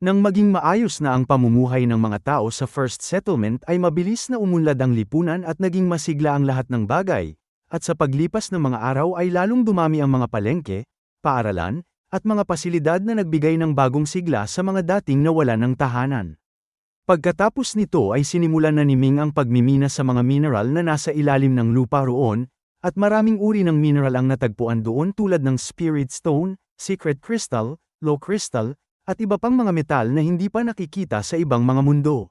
Nang maging maayos na ang pamumuhay ng mga tao sa First Settlement ay mabilis na umunlad ang lipunan at naging masigla ang lahat ng bagay, at sa paglipas ng mga araw ay lalong dumami ang mga palengke, paaralan, at mga pasilidad na nagbigay ng bagong sigla sa mga dating nawalan ng tahanan. Pagkatapos nito ay sinimulan na ni Ming ang pagmimina sa mga mineral na nasa ilalim ng lupa roon, at maraming uri ng mineral ang natagpuan doon tulad ng Spirit Stone, Secret Crystal, Low Crystal, at iba pang mga metal na hindi pa nakikita sa ibang mga mundo.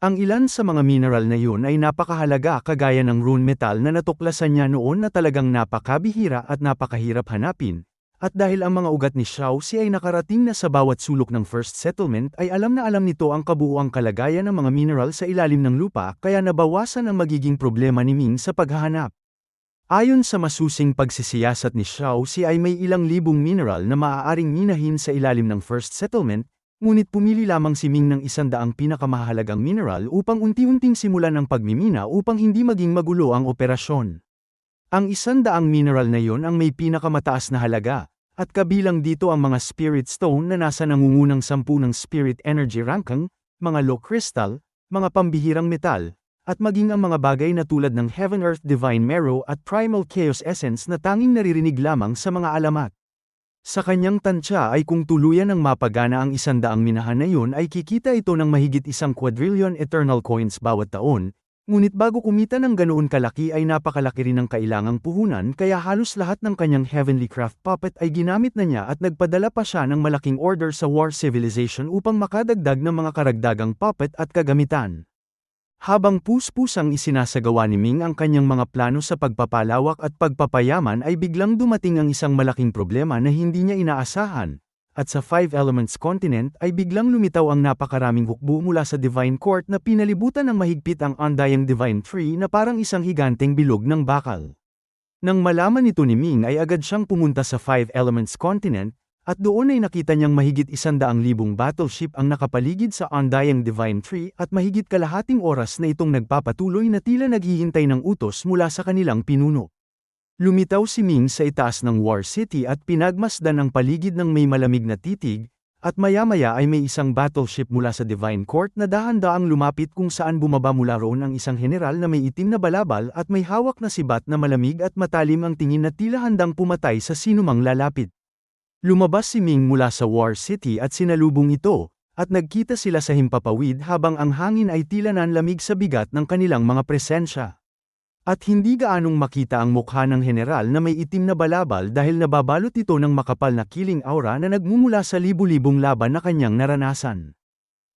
Ang ilan sa mga mineral na yun ay napakahalaga kagaya ng rune metal na natuklasan niya noon na talagang napakabihira at napakahirap hanapin, at dahil ang mga ugat ni Xiaoxi ay nakarating na sa bawat sulok ng First Settlement ay alam na alam nito ang kabuuang kalagayan ng mga mineral sa ilalim ng lupa kaya nabawasan ang magiging problema ni Ming sa paghahanap. Ayon sa masusing pagsisiyasat ni Xiaoxi ay may ilang libong mineral na maaaring minahin sa ilalim ng First Settlement, ngunit pumili lamang si Ming ng 100 pinakamahalagang mineral upang unti-unting simulan ang pagmimina upang hindi maging magulo ang operasyon. Ang 100 mineral na yon ang may pinakamataas na halaga, at kabilang dito ang mga Spirit Stone na nasa nangungunang 10 ng Spirit Energy ranking, mga Low Crystal, mga pambihirang metal, at maging ang mga bagay na tulad ng Heaven Earth Divine Marrow at Primal Chaos Essence na tanging naririnig lamang sa mga alamat. Sa kanyang tansya ay kung tuluyan ng mapagana ang 100 minahan na yun ay kikita ito ng mahigit 1 quadrillion eternal coins bawat taon, ngunit bago kumita ng ganoon kalaki ay napakalaki rin ang kailangang puhunan kaya halos lahat ng kanyang Heavenly Craft puppet ay ginamit na niya at nagpadala pa siya ng malaking order sa War Civilization upang makadagdag ng mga karagdagang puppet at kagamitan. Habang puspusang isinasagawa ni Ming ang kanyang mga plano sa pagpapalawak at pagpapayaman ay biglang dumating ang isang malaking problema na hindi niya inaasahan, at sa Five Elements Continent ay biglang lumitaw ang napakaraming hukbo mula sa Divine Court na pinalibutan ng mahigpit ang Undying Divine Tree na parang isang higanteng bilog ng bakal. Nang malaman ito ni Ming ay agad siyang pumunta sa Five Elements Continent, at doon ay nakita niyang mahigit 100,000 battleship ang nakapaligid sa Undying Divine Tree at mahigit kalahating oras na itong nagpapatuloy na tila naghihintay ng utos mula sa kanilang pinuno. Lumitaw si Ming sa itaas ng War City at pinagmasdan ang paligid ng may malamig na titig, at maya-maya ay may isang battleship mula sa Divine Court na dahan-daang lumapit kung saan bumaba mula roon ang isang general na may itim na balabal at may hawak na sibat na malamig at matalim ang tingin na tila handang pumatay sa sinumang lalapit. Lumabas si Ming mula sa War City at sinalubong ito, at nagkita sila sa himpapawid habang ang hangin ay tila nanlamig sa bigat ng kanilang mga presensya. At hindi gaanong makita ang mukha ng general na may itim na balabal dahil nababalot ito ng makapal na killing aura na nagmumula sa libu-libong laban na kanyang naranasan.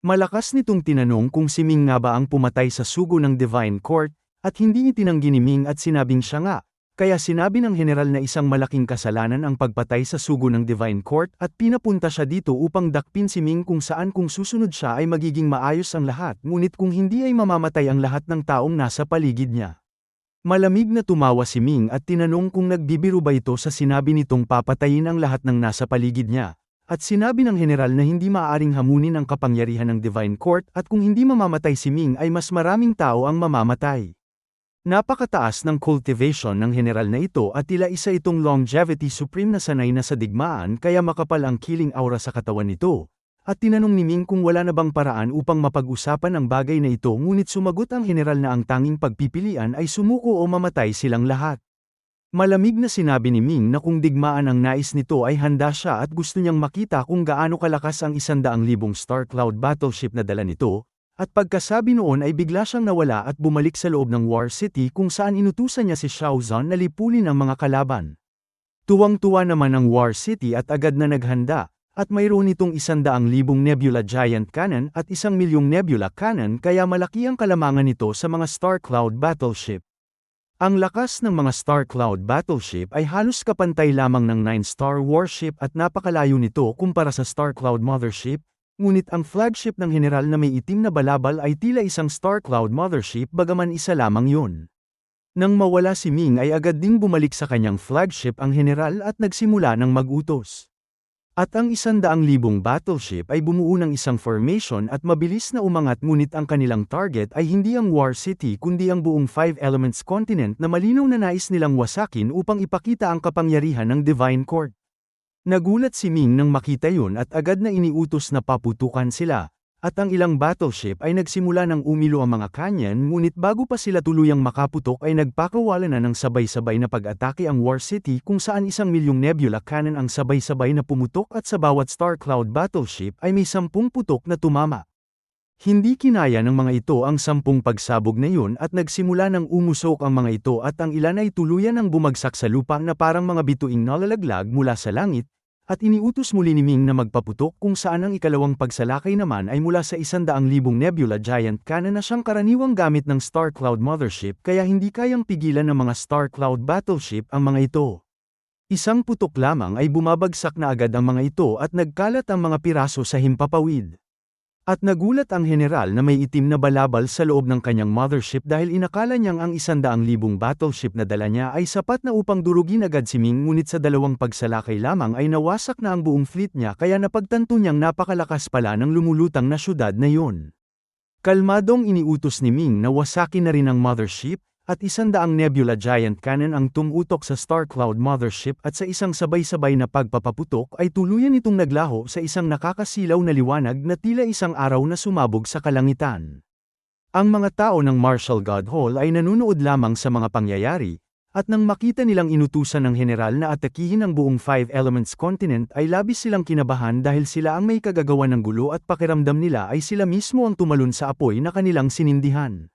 Malakas nitong tinanong kung si Ming nga ba ang pumatay sa sugo ng Divine Court, at hindi itinanggi ni Ming at sinabing siya nga. Kaya sinabi ng general na isang malaking kasalanan ang pagpatay sa sugo ng Divine Court at pinapunta siya dito upang dakpin si Ming kung saan kung susunod siya ay magiging maayos ang lahat ngunit kung hindi ay mamamatay ang lahat ng taong nasa paligid niya. Malamig na tumawa si Ming at tinanong kung nagbibiro ba ito sa sinabi nitong papatayin ang lahat ng nasa paligid niya, at sinabi ng general na hindi maaaring hamunin ang kapangyarihan ng Divine Court at kung hindi mamamatay si Ming ay mas maraming tao ang mamamatay. Napakataas ng cultivation ng general na ito at tila isa itong longevity supreme na sanay na sa digmaan kaya makapal ang killing aura sa katawan nito, at tinanong ni Ming kung wala na bang paraan upang mapag-usapan ang bagay na ito ngunit sumagot ang general na ang tanging pagpipilian ay sumuko o mamatay silang lahat. Malamig na sinabi ni Ming na kung digmaan ang nais nito ay handa siya at gusto niyang makita kung gaano kalakas ang 100,000 Star Cloud battleship na dala nito. At pagkasabi noon ay bigla siyang nawala at bumalik sa loob ng War City kung saan inutusan niya si Xiao Zhan na lipulin ang mga kalaban. Tuwang-tuwa naman ang War City at agad na naghanda, at mayroon itong 100,000 Nebula Giant Cannon at 1,000,000 Nebula Cannon kaya malaki ang kalamangan nito sa mga Star Cloud battleship. Ang lakas ng mga Star Cloud battleship ay halos kapantay lamang ng 9-star warship at napakalayo nito kumpara sa Star Cloud mothership. Ngunit ang flagship ng general na may itim na balabal ay tila isang Star Cloud mothership bagaman isa lamang yun. Nang mawala si Ming ay agad ding bumalik sa kanyang flagship ang general at nagsimula ng mag-utos. At ang 100,000 battleship ay bumuo ng isang formation at mabilis na umangat ngunit ang kanilang target ay hindi ang War City kundi ang buong Five Elements Continent na malinaw na nais nilang wasakin upang ipakita ang kapangyarihan ng Divine Court. Nagulat si Ming nang makita yun at agad na iniutos na paputukan sila, at ang ilang battleship ay nagsimula ng umilo ang mga kanyan ngunit bago pa sila tuluyang makaputok ay nagpakawala na ng sabay-sabay na pag-atake ang War City kung saan 1,000,000 Nebula cannon ang sabay-sabay na pumutok at sa bawat Star Cloud battleship ay may 10 putok na tumama. Hindi kinaya ng mga ito ang 10 pagsabog na yun at nagsimula ng umusok ang mga ito at ang ilan ay tuluyan ng bumagsak sa lupa na parang mga bituing nalalaglag mula sa langit, at iniutos muli ni Ming na magpaputok kung saan ang ikalawang pagsalakay naman ay mula sa 100,000 Nebula Giant Cannon na siyang karaniwang gamit ng Star Cloud Mothership kaya hindi kayang pigilan ng mga Star Cloud Battleship ang mga ito. Isang putok lamang ay bumabagsak na agad ang mga ito at nagkalat ang mga piraso sa himpapawid. At nagulat ang general na may itim na balabal sa loob ng kanyang mothership dahil inakala niyang ang 100,000 battleship na dala niya ay sapat na upang durugin agad si Ming ngunit sa dalawang pagsalakay lamang ay nawasak na ang buong fleet niya kaya napagtanto niyang napakalakas pala ng lumulutang na syudad na yun. Kalmadong iniutos ni Ming na wasakin na rin ang mothership, at 100 Nebula Giant Cannon ang tumutok sa Star Cloud Mothership at sa isang sabay-sabay na pagpapaputok ay tuluyan itong naglaho sa isang nakakasilaw na liwanag na tila isang araw na sumabog sa kalangitan. Ang mga tao ng Marshall God Hall ay nanunood lamang sa mga pangyayari, at nang makita nilang inutusan ng general na atakihin ang buong Five Elements continent ay labis silang kinabahan dahil sila ang may kagagawa ng gulo at pakiramdam nila ay sila mismo ang tumalon sa apoy na kanilang sinindihan.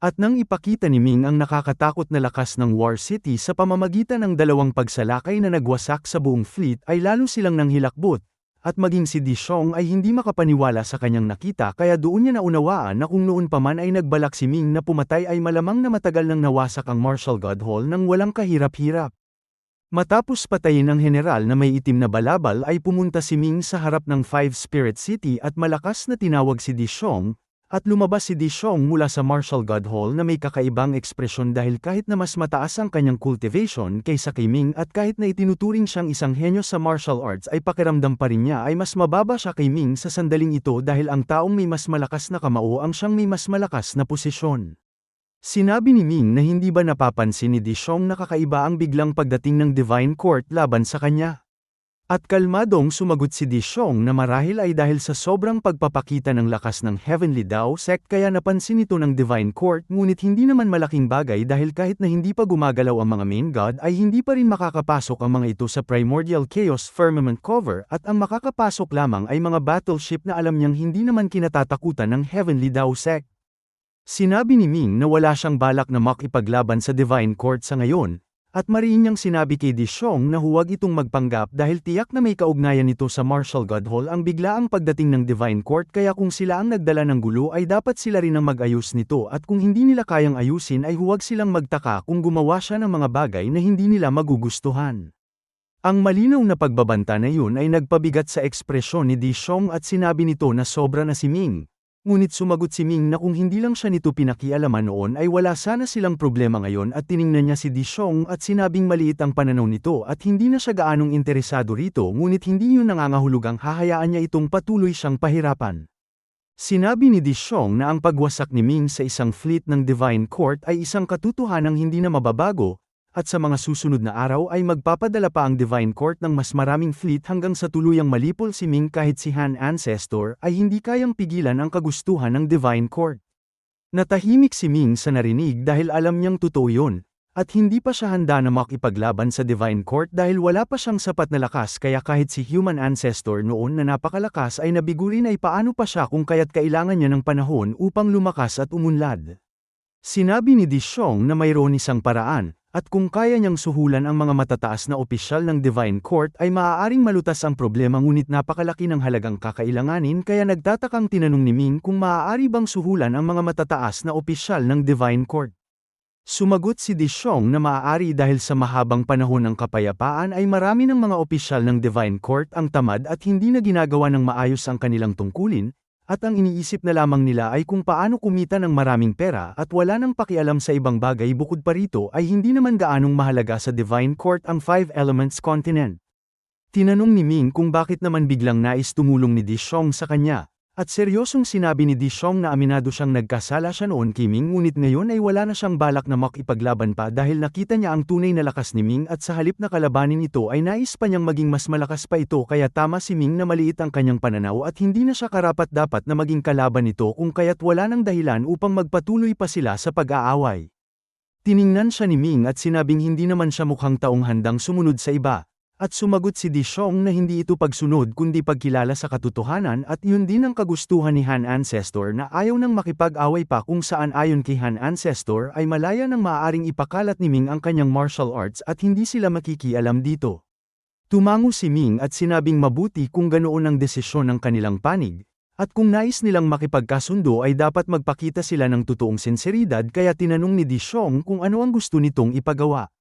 At nang ipakita ni Ming ang nakakatakot na lakas ng War City sa pamamagitan ng dalawang pagsalakay na nagwasak sa buong fleet ay lalo silang nanghilakbot, at maging si Di Xiong ay hindi makapaniwala sa kanyang nakita kaya doon niya naunawaan na kung noon pa man ay nagbalak si Ming na pumatay ay malamang na matagal nang nawasak ang Marshall God Hall nang walang kahirap-hirap. Matapos patayin ang general na may itim na balabal ay pumunta si Ming sa harap ng Five Spirit City at malakas na tinawag si Di Xiong, at lumabas si Di Xiong mula sa Marshall God Hall na may kakaibang ekspresyon dahil kahit na mas mataas ang kanyang cultivation kaysa kay Ming at kahit na itinuturing siyang isang henyo sa martial arts ay pakiramdam pa rin niya ay mas mababa siya kay Ming sa sandaling ito dahil ang taong may mas malakas na kamao ang siyang may mas malakas na posisyon. Sinabi ni Ming na hindi ba napapansin ni Di Xiong na kakaiba ang biglang pagdating ng Divine Court laban sa kanya. At kalmadong sumagot si Di Xiong na marahil ay dahil sa sobrang pagpapakita ng lakas ng Heavenly Dao Sect kaya napansin ito ng Divine Court ngunit hindi naman malaking bagay dahil kahit na hindi pa gumagalaw ang mga main god ay hindi pa rin makakapasok ang mga ito sa Primordial Chaos Firmament Cover at ang makakapasok lamang ay mga battleship na alam niyang hindi naman kinatatakutan ng Heavenly Dao Sect. Sinabi ni Ming na wala siyang balak na makipaglaban sa Divine Court sa ngayon, at mariin niyang sinabi kay Di Xiong na huwag itong magpanggap dahil tiyak na may kaugnayan nito sa Marshall God Hall ang biglaang pagdating ng Divine Court kaya kung sila ang nagdala ng gulo ay dapat sila rin ang mag-ayos nito at kung hindi nila kayang ayusin ay huwag silang magtaka kung gumawa siya ng mga bagay na hindi nila magugustuhan. Ang malinaw na pagbabanta na yun ay nagpabigat sa ekspresyon ni Di Xiong at sinabi nito na sobra na si Ming. Ngunit sumagot si Ming na kung hindi lang siya nito pinakialaman noon ay wala sana silang problema ngayon at tiningnan niya si Di Xiong at sinabing maliit ang pananaw nito at hindi na siya gaanong interesado rito ngunit hindi yun nangangahulugang hahayaan niya itong patuloy siyang pahirapan. Sinabi ni Di Xiong na ang pagwasak ni Ming sa isang fleet ng Divine Court ay isang katotohanang hindi na mababago, at sa mga susunod na araw ay magpapadala pa ang Divine Court ng mas maraming fleet hanggang sa tuluyang malipol si Ming kahit si Han Ancestor ay hindi kayang pigilan ang kagustuhan ng Divine Court. Natahimik si Ming sa narinig dahil alam niyang totoo yun, at hindi pa siya handa na makipaglaban sa Divine Court dahil wala pa siyang sapat na lakas kaya kahit si Human Ancestor noon na napakalakas ay nabigurin ay paano pa siya kung kaya't kailangan niya ng panahon upang lumakas at umunlad. Sinabi ni Di Xiong na mayroon isang paraan, at kung kaya niyang suhulan ang mga matataas na opisyal ng Divine Court ay maaaring malutas ang problema ngunit napakalaki ng halagang kakailanganin kaya nagtatakang tinanong ni Ming kung maaari bang suhulan ang mga matataas na opisyal ng Divine Court. Sumagot si Di Xiong na maaari dahil sa mahabang panahon ng kapayapaan ay marami ng mga opisyal ng Divine Court ang tamad at hindi na ginagawa ng maayos ang kanilang tungkulin, at ang iniisip na lamang nila ay kung paano kumita ng maraming pera at wala nang pakialam sa ibang bagay bukod pa rito ay hindi naman gaanong mahalaga sa Divine Court ang Five Elements Continent. Tinanong ni Ming kung bakit naman biglang nais tumulong ni Di Xiong sa kanya, At seryosong sinabi ni Dishong na aminado siyang nagkasala siya noon kay Ming ngunit ngayon ay wala na siyang balak na makipaglaban pa dahil nakita niya ang tunay na lakas ni Ming at sa halip na kalabanin ito ay nais pa niyang maging mas malakas pa ito kaya tama si Ming na maliit ang kanyang pananaw at hindi na siya karapat-dapat na maging kalaban nito kung kaya't wala nang dahilan upang magpatuloy pa sila sa pag-aaway. Tiningnan siya ni Ming at sinabing hindi naman siya mukhang taong handang sumunod sa iba. At sumagot si Dishong na hindi ito pagsunod kundi pagkilala sa katotohanan at yun din ang kagustuhan ni Han Ancestor na ayaw nang makipag-away pa kung saan ayon kay Han Ancestor ay malaya nang maaaring ipakalat ni Ming ang kanyang martial arts at hindi sila makikialam dito. Tumango si Ming at sinabing mabuti kung ganoon ang desisyon ng kanilang panig, at kung nais nilang makipagkasundo ay dapat magpakita sila ng totoong sinseridad kaya tinanong ni Dishong kung ano ang gusto nitong ipagawa.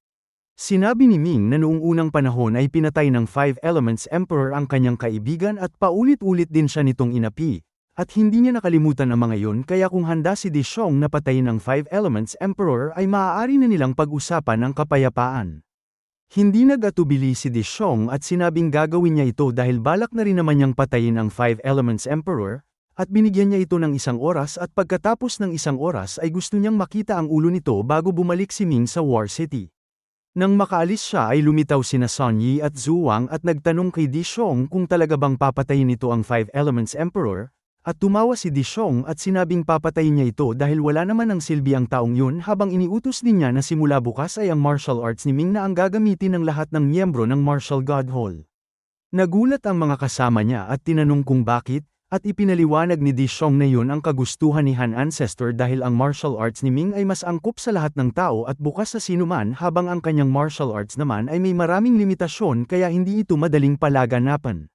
Sinabi ni Ming na noong unang panahon ay pinatay ng Five Elements Emperor ang kanyang kaibigan at paulit-ulit din siya nitong inapi, at hindi niya nakalimutan ang mga yon kaya kung handa si Dishong na patayin ng Five Elements Emperor ay maaari na nilang pag-usapan ang kapayapaan. Hindi nag-atubili si Dishong at sinabing gagawin niya ito dahil balak na rin naman niyang patayin ang Five Elements Emperor, at binigyan niya ito ng 1 oras at pagkatapos ng 1 oras ay gusto niyang makita ang ulo nito bago bumalik si Ming sa War City. Nang makaalis siya ay lumitaw sina Sun Yi at Zhu Wang at nagtanong kay Dishong kung talaga bang papatayin nito ang Five Elements Emperor, at tumawa si Dishong at sinabing papatayin niya ito dahil wala naman ang silbi ang taong yun habang iniutos din niya na simula bukas ay ang martial arts ni Ming na ang gagamitin ng lahat ng miyembro ng Martial God Hall. Nagulat ang mga kasama niya at tinanong kung bakit, at ipinaliwanag ni Dishong na yun ang kagustuhan ni Han Ancestor dahil ang martial arts ni Ming ay mas angkop sa lahat ng tao at bukas sa sinuman habang ang kanyang martial arts naman ay may maraming limitasyon kaya hindi ito madaling palaganapan.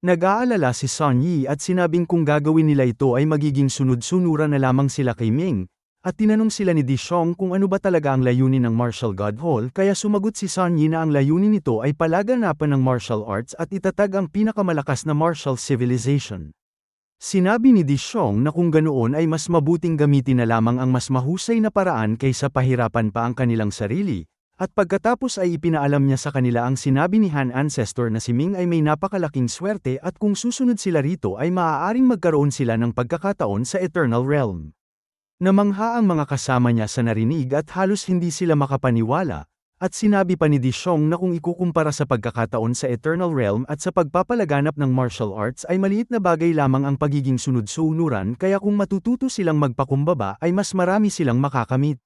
Nag-aalala si Sun Yi at sinabing kung gagawin nila ito ay magiging sunod-sunuran na lamang sila kay Ming, at tinanong sila ni Dishong kung ano ba talaga ang layunin ng Martial God Hall kaya sumagot si Sun Yi na ang layunin nito ay palaganapan ng martial arts at itatag ang pinakamalakas na martial civilization. Sinabi ni Dishong na kung ganoon ay mas mabuting gamitin na lamang ang mas mahusay na paraan kaysa pahirapan pa ang kanilang sarili, at pagkatapos ay ipinaalam niya sa kanila ang sinabi ni Han Ancestor na si Ming ay may napakalaking swerte at kung susunod sila rito ay maaaring magkaroon sila ng pagkakataon sa Eternal Realm. Namangha ang mga kasama niya sa narinig at halos hindi sila makapaniwala, at sinabi pa ni Dishong na kung ikukumpara sa pagkakataon sa Eternal Realm at sa pagpapalaganap ng martial arts ay maliit na bagay lamang ang pagiging sunod-sunuran kaya kung matututo silang magpakumbaba ay mas marami silang makakamit.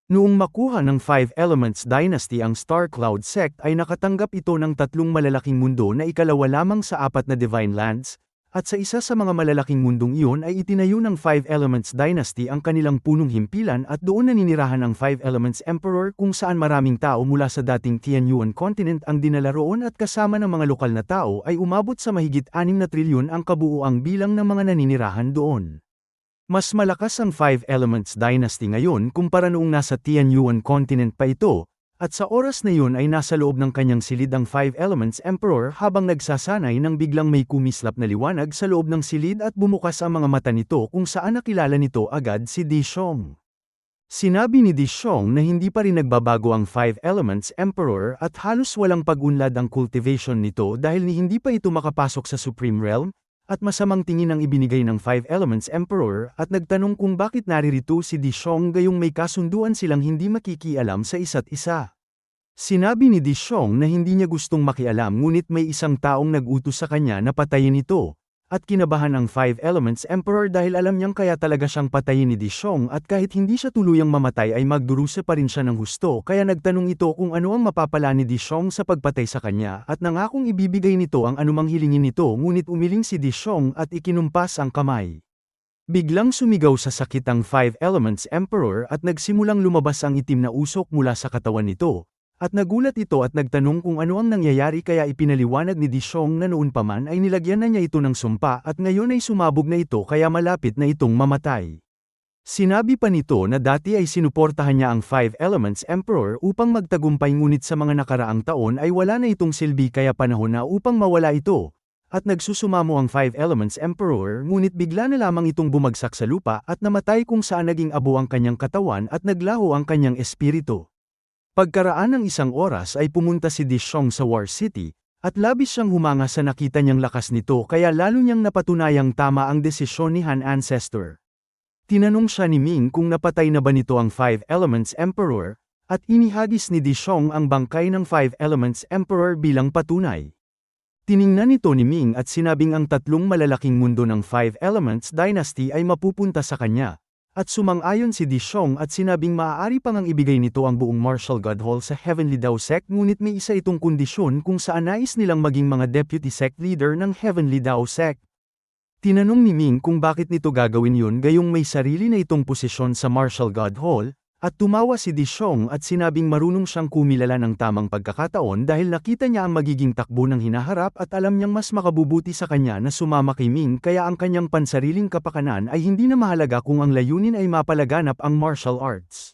Noong makuha ng Five Elements Dynasty ang Star Cloud Sect ay nakatanggap ito ng 3 malalaking mundo na ikalawa lamang sa 4 na Divine Lands, at sa isa sa mga malalaking mundong iyon ay itinayo ng Five Elements Dynasty ang kanilang punong himpilan at doon naninirahan ang Five Elements Emperor kung saan maraming tao mula sa dating Tianyuan Continent ang dinala roon at kasama ng mga lokal na tao ay umabot sa mahigit 6 na trilyon ang kabuuang bilang ng mga naninirahan doon. Mas malakas ang Five Elements Dynasty ngayon kumpara noong nasa Tianyuan Continent pa ito, at sa oras na yun ay nasa loob ng kanyang silid ang Five Elements Emperor habang nagsasanay nang biglang may kumislap na liwanag sa loob ng silid at bumukas ang mga mata nito kung saan nakilala nito agad si Dishong. Sinabi ni Dishong na hindi pa rin nagbabago ang Five Elements Emperor at halos walang pag-unlad ang cultivation nito dahil hindi pa ito makapasok sa Supreme Realm, at masamang tingin ang ibinigay ng Five Elements Emperor at nagtanong kung bakit naririto si Dishong gayong may kasunduan silang hindi makikialam sa isa't isa. Sinabi ni Dishong na hindi niya gustong makialam ngunit may isang taong nag-utos sa kanya na patayin ito, at kinabahan ang Five Elements Emperor dahil alam niyang kaya talaga siyang patayin ni Dishong at kahit hindi siya tuluyang mamatay ay magdurusa pa rin siya ng husto kaya nagtanong ito kung ano ang mapapala ni Dishong sa pagpatay sa kanya at nangakong ibibigay nito ang anumang hilingin nito ngunit umiling si Dishong at ikinumpas ang kamay. Biglang sumigaw sa sakit ang Five Elements Emperor at nagsimulang lumabas ang itim na usok mula sa katawan nito. At nagulat ito at nagtanong kung ano ang nangyayari kaya ipinaliwanag ni Dishong na noon pa man ay nilagyan na niya ito ng sumpa at ngayon ay sumabog na ito kaya malapit na itong mamatay. Sinabi pa nito na dati ay sinuportahan niya ang Five Elements Emperor upang magtagumpay ngunit sa mga nakaraang taon ay wala na itong silbi kaya panahon na upang mawala ito. At nagsusumamo ang Five Elements Emperor ngunit bigla na lamang itong bumagsak sa lupa at namatay kung saan naging abo ang kanyang katawan at naglaho ang kanyang espiritu. Pagkaraan ng 1 oras ay pumunta si Dishong sa War City, At labis siyang humanga sa nakita niyang lakas nito kaya lalo niyang napatunayang tama ang desisyon ni Han Ancestor. Tinanong siya ni Ming kung napatay na ba nito ang Five Elements Emperor, at inihagis ni Di Xiong ang bangkay ng Five Elements Emperor bilang patunay. Tiningnan nito ni Ming at sinabing ang tatlong malalaking mundo ng Five Elements Dynasty ay mapupunta sa kanya. At sumang-ayon si Di Xiong at sinabing maaari pang ang ibigay nito ang buong Martial God Hall sa Heavenly Dao Sect ngunit may isa itong kondisyon kung saan nais nilang maging mga Deputy Sect Leader ng Heavenly Dao Sect. Tinanong ni Ming kung bakit nito gagawin yun gayong may sarili na itong posisyon sa Martial God Hall, at tumawa si Di Xiong at sinabing marunong siyang kumilala ng tamang pagkakataon dahil nakita niya ang magiging takbo ng hinaharap at alam niyang mas makabubuti sa kanya na sumama kay Ming kaya ang kanyang pansariling kapakanan ay hindi na mahalaga kung ang layunin ay mapalaganap ang martial arts.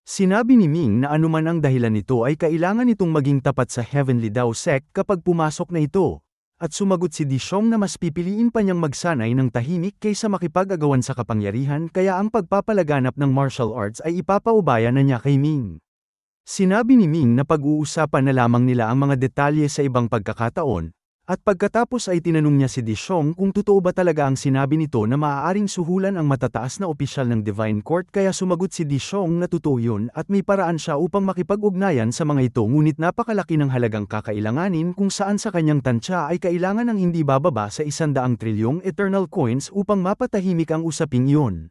Sinabi ni Ming na anuman ang dahilan nito ay kailangan itong maging tapat sa Heavenly Dao Sect kapag pumasok na ito. At sumagot si Di Xiong na mas pipiliin pa niyang magsanay ng tahimik kaysa makipag-agawan sa kapangyarihan kaya ang pagpapalaganap ng martial arts ay ipapaubaya na niya kay Ming. Sinabi ni Ming na pag-uusapan na lamang nila ang mga detalye sa ibang pagkakataon, at pagkatapos ay tinanong niya si Di Xiong kung totoo ba talaga ang sinabi nito na maaaring suhulan ang matataas na opisyal ng Divine Court kaya sumagot si Di Xiong na totoo yun at may paraan siya upang makipag-ugnayan sa mga ito ngunit napakalaki ng halagang kakailanganin kung saan sa kanyang tansya ay kailangan ng hindi bababa sa 100 trilyong eternal coins upang mapatahimik ang usaping iyon.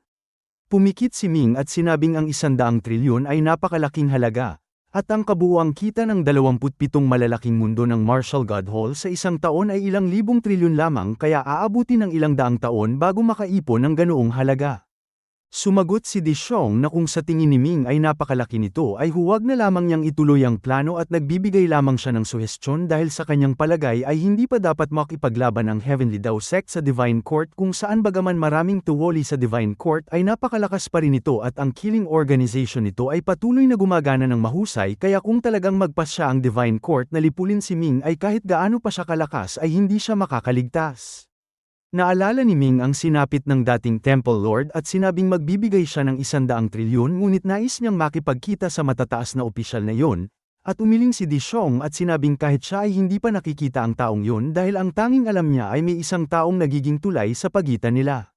Pumikit si Ming at sinabing ang 100 trilyon ay napakalaking halaga. At ang kabuuang kita ng 27 malalaking mundo ng Martial God Hall sa isang taon ay ilang libong trilyon lamang kaya aabuti ng ilang daang taon bago makaipon ng ganoong halaga. Sumagot si Di Xiong na kung sa tingin ni Ming ay napakalaki nito ay huwag na lamang niyang ituloy ang plano at nagbibigay lamang siya ng suhestyon dahil sa kanyang palagay ay hindi pa dapat makipaglaban ang Heavenly Dao Sect sa Divine Court kung saan bagaman maraming tuwoli sa Divine Court ay napakalakas pa rin ito at ang killing organization nito ay patuloy na gumagana ng mahusay kaya kung talagang magpasya ang Divine Court na lipulin si Ming ay kahit gaano pa siya kalakas ay hindi siya makakaligtas. Naalala ni Ming ang sinapit ng dating Temple Lord at sinabing magbibigay siya ng 100 trilyon ngunit nais niyang makipagkita sa matataas na opisyal na yon, at umiling si Di Xiong at sinabing kahit siya ay hindi pa nakikita ang taong yon dahil ang tanging alam niya ay may isang taong nagiging tulay sa pagitan nila.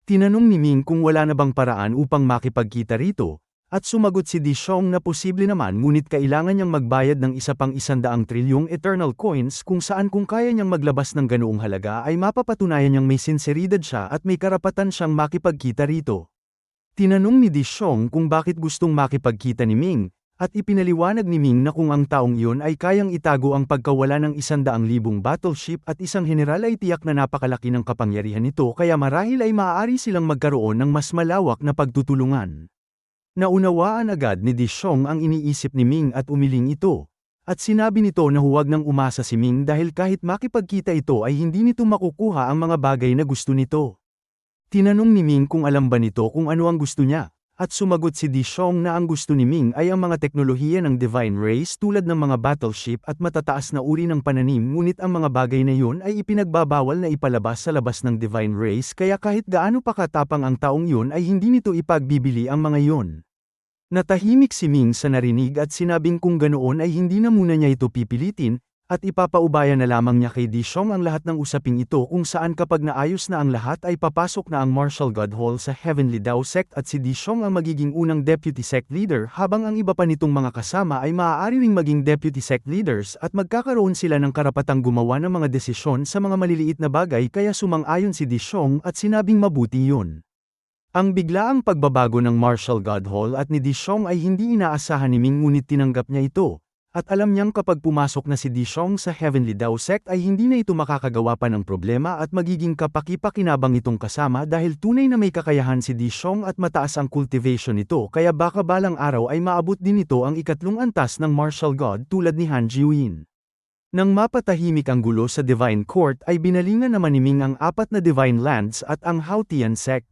Tinanong ni Ming kung wala na bang paraan upang makipagkita rito, at sumagot si Di Xiong na posible naman ngunit kailangan niyang magbayad ng isa pang 100 trilyong eternal coins kung saan kung kaya niyang maglabas ng ganoong halaga ay mapapatunayan niyang may sinseridad siya at may karapatan siyang makipagkita rito. Tinanong ni Di Xiong kung bakit gustong makipagkita ni Ming, at ipinaliwanag ni Ming na kung ang taong iyon ay kayang itago ang pagkawala ng 100,000 battleship at isang general ay tiyak na napakalaki ng kapangyarihan nito kaya marahil ay maaari silang magkaroon ng mas malawak na pagtutulungan. Naunawaan agad ni Di Xiong ang iniisip ni Ming at umiling ito. At sinabi nito na huwag nang umasa si Ming dahil kahit makipagkita ito ay hindi nito makukuha ang mga bagay na gusto nito. Tinanong ni Ming kung alam ba nito kung ano ang gusto niya, at sumagot si Di Xiong na ang gusto ni Ming ay ang mga teknolohiya ng Divine Race tulad ng mga battleship at matataas na uri ng pananim ngunit ang mga bagay na yun ay ipinagbabawal na ipalabas sa labas ng Divine Race kaya kahit gaano pa katapang ang taong yun ay hindi nito ipagbibili ang mga yun. Natahimik si Ming sa narinig at sinabing kung ganoon ay hindi na muna niya ito pipilitin, at ipapaubaya na lamang niya kay Di Xiong ang lahat ng usaping ito kung saan kapag naayos na ang lahat ay papasok na ang Martial God Hall sa Heavenly Dao Sect at si Di Xiong ang magiging unang Deputy Sect Leader habang ang iba pa nitong mga kasama ay maaari ring maging Deputy Sect Leaders at magkakaroon sila ng karapatang gumawa ng mga desisyon sa mga maliliit na bagay kaya sumang-ayon si Di Xiong at sinabing mabuti yun. Ang biglaang pagbabago ng Martial God Hall at ni Di Xiong ay hindi inaasahan ni Ming ngunit tinanggap niya ito, at alam niyang kapag pumasok na si Di Xiong sa Heavenly Dao Sect ay hindi na ito makakagawa pa ng problema at magiging kapaki-pakinabang itong kasama dahil tunay na may kakayahan si Di Xiong at mataas ang cultivation nito kaya baka balang araw ay maabot din ito ang ikatlong antas ng Martial God tulad ni Han Jiwin. Nang mapatahimik ang gulo sa Divine Court ay binalingan naman ni Ming ang 4 na Divine Lands at ang Haotian Sect.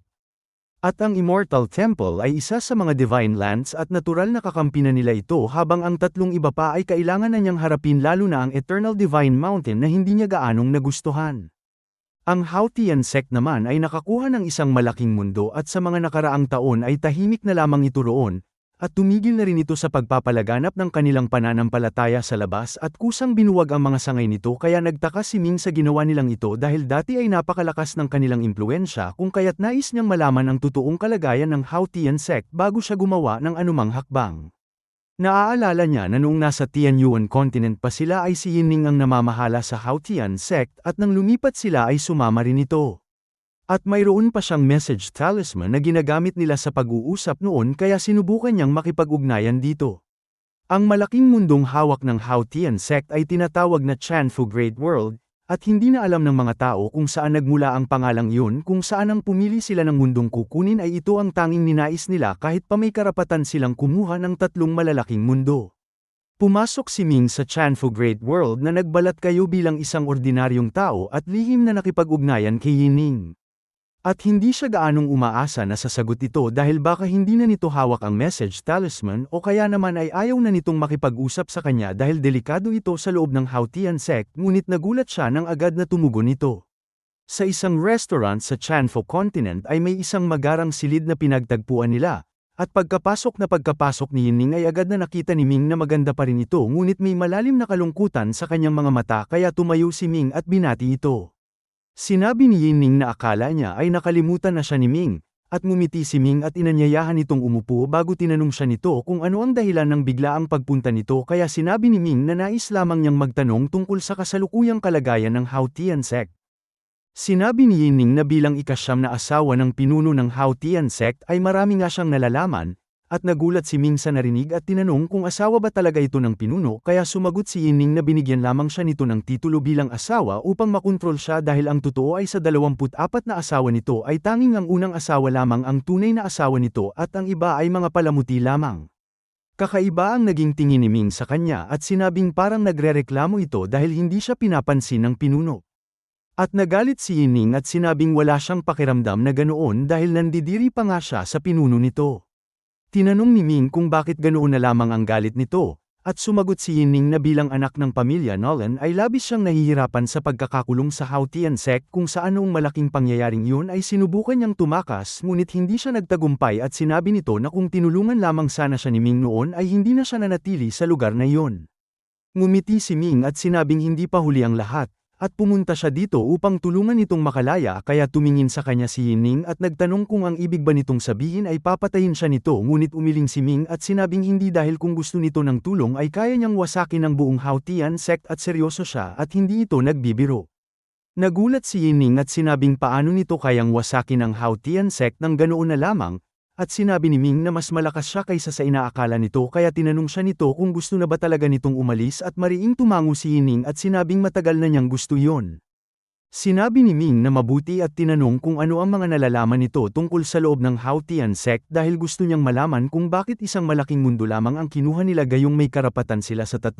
At ang Immortal Temple ay isa sa mga Divine Lands at natural na kakampi na nila ito habang ang tatlong iba pa ay kailangan na niyang harapin lalo na ang Eternal Divine Mountain na hindi niya gaanong nagustuhan. Ang Haotian Sect naman ay nakakuha ng isang malaking mundo at sa mga nakaraang taon ay tahimik na lamang ito roon, at tumigil na rin ito sa pagpapalaganap ng kanilang pananampalataya sa labas at kusang binuwag ang mga sangay nito kaya nagtaka si Ming sa ginawa nilang ito dahil dati ay napakalakas ng kanilang impluensya kung kaya't nais niyang malaman ang totoong kalagayan ng Haotian sect bago siya gumawa ng anumang hakbang. Naaalala niya na noong nasa Tianyuan continent pa sila ay si Yining ang namamahala sa Haotian sect at nang lumipat sila ay sumama rin ito. At mayroon pa siyang message talisman na ginagamit nila sa pag-uusap noon kaya sinubukan niyang makipag-ugnayan dito. Ang malaking mundong hawak ng Haotian sect ay tinatawag na Chanfu Great World, at hindi na alam ng mga tao kung saan nagmula ang pangalang yun kung saan ang pumili sila ng mundong kukunin ay ito ang tanging ninais nila kahit pa may karapatan silang kumuha ng 3 malalaking mundo. Pumasok si Ming sa Chanfu Great World na nagbalat kayo bilang isang ordinaryong tao at lihim na nakipag-ugnayan kay Yining. At hindi siya gaanong umaasa na sasagot ito dahil baka hindi na nito hawak ang message talisman o kaya naman ay ayaw na nitong makipag-usap sa kanya dahil delikado ito sa loob ng Haotian sect ngunit nagulat siya nang agad na tumugon ito. Sa isang restaurant sa Chanfu continent ay may isang magarang silid na pinagtagpuan nila, at pagkapasok ni Yining ay agad na nakita ni Ming na maganda pa rin ito ngunit may malalim na kalungkutan sa kanyang mga mata kaya tumayo si Ming at binati ito. Sinabi ni Yining na akala niya ay nakalimutan na siya ni Ming, at ngumiti si Ming at inanyayahan itong umupo bago tinanong siya nito kung ano ang dahilan ng biglaang pagpunta nito kaya sinabi ni Ming na nais lamang niyang magtanong tungkol sa kasalukuyang kalagayan ng Haotian sect. Sinabi ni Yining na bilang ika-9 na asawa ng pinuno ng Haotian sect ay marami nga siyang nalalaman, at nagulat si Ming sa narinig at tinanong kung asawa ba talaga ito ng pinuno kaya sumagot si Yining na binigyan lamang siya nito ng titulo bilang asawa upang makontrol siya dahil ang totoo ay sa 24 na asawa nito ay tanging ang unang asawa lamang ang tunay na asawa nito at ang iba ay mga palamuti lamang. Kakaiba ang naging tingin ni Ming sa kanya at sinabing parang nagrereklamo ito dahil hindi siya pinapansin ng pinuno. At nagalit si Yining at sinabing wala siyang pakiramdam na ganoon dahil nandidiri pa nga siya sa pinuno nito. Tinanong ni Ming kung bakit ganoon na lamang ang galit nito, at sumagot si Yining na bilang anak ng pamilya Nolan ay labis siyang nahihirapan sa pagkakakulong sa Haotian sect kung saan noong malaking pangyayaring yun ay sinubukan niyang tumakas ngunit hindi siya nagtagumpay at sinabi nito na kung tinulungan lamang sana siya ni Ming noon ay hindi na siya nanatili sa lugar na yun. Ngumiti si Ming at sinabing hindi pa huli ang lahat, at pumunta siya dito upang tulungan itong makalaya kaya tumingin sa kanya si Yining at nagtanong kung ang ibig ba nitong sabihin ay papatayin siya nito ngunit umiling si Ming at sinabing hindi dahil kung gusto nito ng tulong ay kaya niyang wasakin ang buong Haotian sect at seryoso siya at hindi ito nagbibiro. Nagulat si Yining at sinabing paano nito kayang wasakin ang Haotian sect ng ganoon na lamang, at sinabi ni Ming na mas malakas siya kaysa sa inaakala nito kaya tinanong siya nito kung gusto na ba talaga nitong umalis at mariing tumango si Yining at sinabing matagal na niyang gusto yon. Sinabi ni Ming na mabuti at tinanong kung ano ang mga nalalaman nito tungkol sa loob ng Haotian sect dahil gusto niyang malaman kung bakit isang malaking mundo lamang ang kinuha nila gayong may karapatan sila sa 3.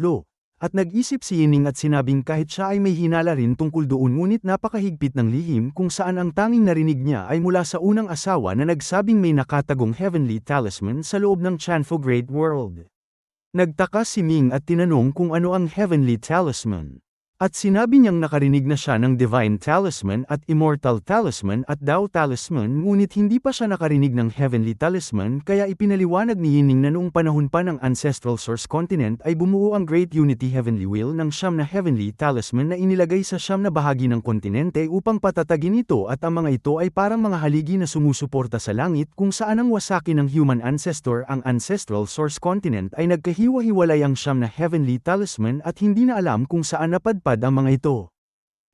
At nag-isip si Yining at sinabing kahit siya ay may hinala rin tungkol doon ngunit napakahigpit ng lihim kung saan ang tanging narinig niya ay mula sa unang asawa na nagsabing may nakatagong heavenly talisman sa loob ng Chanfu Great World. Nagtaka si Ming at tinanong kung ano ang heavenly talisman. At sinabi niyang nakarinig na siya ng divine talisman at immortal talisman at Dao talisman ngunit hindi pa siya nakarinig ng heavenly talisman kaya ipinaliwanag ni Yining na noong panahon pa ng ancestral source continent ay bumuo ang Great Unity Heavenly Wheel ng 9 na heavenly talisman na inilagay sa 9 na bahagi ng kontinente upang patatagin ito at ang mga ito ay parang mga haligi na sumusuporta sa langit kung saan ang wasakin ng human ancestor ang ancestral source continent ay nagkahiwa-hiwalay ang 9 na heavenly talisman at hindi na alam kung saan napadpad ang mga ito.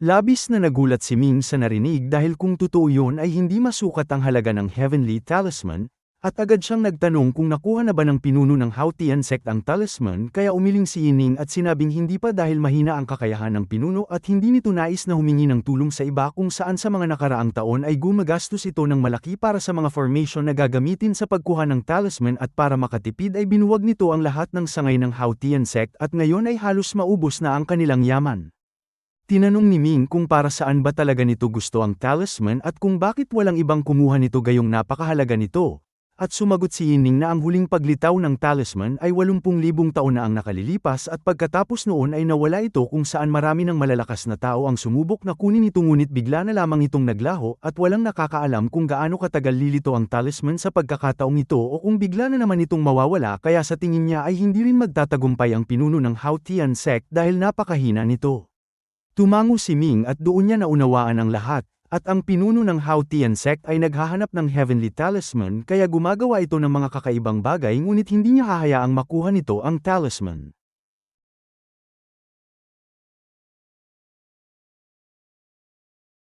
Labis na nagulat si Ming sa narinig dahil kung totoo yun ay hindi masukat ang halaga ng heavenly talisman, at agad siyang nagtanong kung nakuha na ba ng pinuno ng Haotian sect ang talisman kaya umiling si Yining at sinabing hindi pa dahil mahina ang kakayahan ng pinuno at hindi nito nais na humingi ng tulong sa iba kung saan sa mga nakaraang taon ay gumagastos ito ng malaki para sa mga formation na gagamitin sa pagkuha ng talisman at para makatipid ay binuwag nito ang lahat ng sangay ng Haotian sect at ngayon ay halos maubos na ang kanilang yaman. Tinanong ni Ming kung para saan ba talaga nito gusto ang talisman at kung bakit walang ibang kumuha nito gayong napakahalaga nito. At sumagot si Yining na ang huling paglitaw ng talisman ay 80,000 taon na ang nakalilipas at pagkatapos noon ay nawala ito kung saan marami ng malalakas na tao ang sumubok na kunin ito ngunit bigla na lamang itong naglaho at walang nakakaalam kung gaano katagal lilito ang talisman sa pagkakataong ito o kung bigla na naman itong mawawala kaya sa tingin niya ay hindi rin magtatagumpay ang pinuno ng Hao Tian sect dahil napakahina nito. Tumango si Ming at doon niya naunawaan ang lahat. At ang pinuno ng Hao Tian sect ay naghahanap ng Heavenly Talisman kaya gumagawa ito ng mga kakaibang bagay ngunit hindi niya hahayaang makuha nito ang talisman.